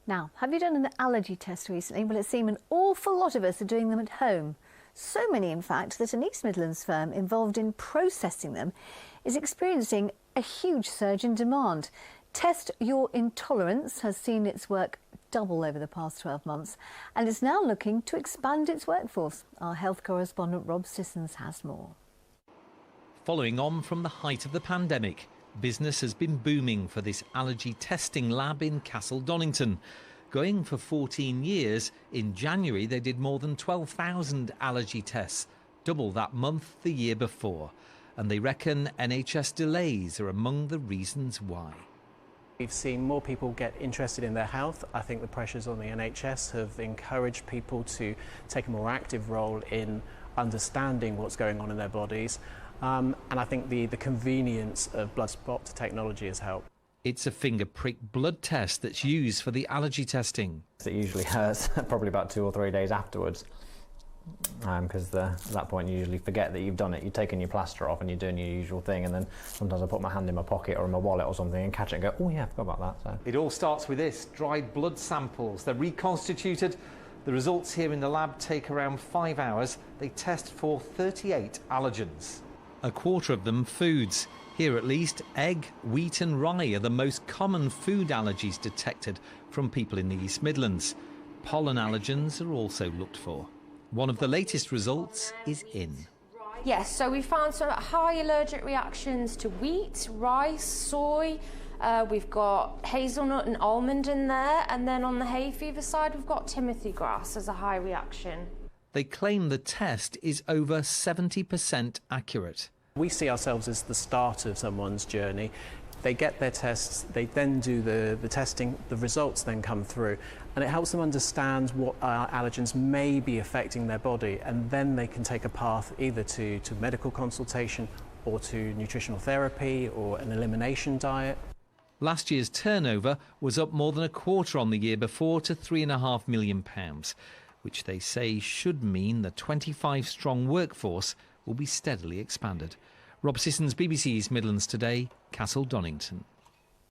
Now, have you done an allergy test recently? Well, it seems an awful lot of us are doing them at home. So many, in fact, that an East Midlands firm involved in processing them is experiencing a huge surge in demand. Test Your Intolerance has seen its work double over the past 12 months and is now looking to expand its workforce. Our health correspondent Rob Sissons has more. Following on from the height of the pandemic, business has been booming for this allergy testing lab in Castle Donington. Going for 14 years, in January they did more than 12,000 allergy tests, double that month the year before. And they reckon NHS delays are among the reasons why. We've seen more people get interested in their health. I think the pressures on the NHS have encouraged people to take a more active role in understanding what's going on in their bodies. And I think the convenience of blood spot technology has helped. It's a finger prick blood test that's used for the allergy testing. It usually hurts probably about 2 or 3 days afterwards, because at that point you usually forget that you've done it. You've taken your plaster off and you're doing your usual thing, and then sometimes I put my hand in my pocket or in my wallet or something and catch it and go, oh yeah, I forgot about that. So. It all starts with this, dried blood samples. They're reconstituted. The results here in the lab take around 5 hours. They test for 38 allergens. A quarter of them foods. Here at least, egg, wheat and rye are the most common food allergies detected from people in the East Midlands. Pollen allergens are also looked for. One of the latest results is in. Yes, so we found some high allergic reactions to wheat, rice, soy. We've got hazelnut and almond in there, and then on the hay fever side we've got timothy grass as a high reaction. They claim the test is over 70% accurate. We see ourselves as the start of someone's journey. They get their tests, they then do the testing, the results then come through, and it helps them understand what allergens may be affecting their body, and then they can take a path either to medical consultation or to nutritional therapy or an elimination diet. Last year's turnover was up more than a quarter on the year before to £3.5 million, which they say should mean the 25-strong workforce will be steadily expanded. Rob Sissons, BBC East Midlands Today, Castle Donington.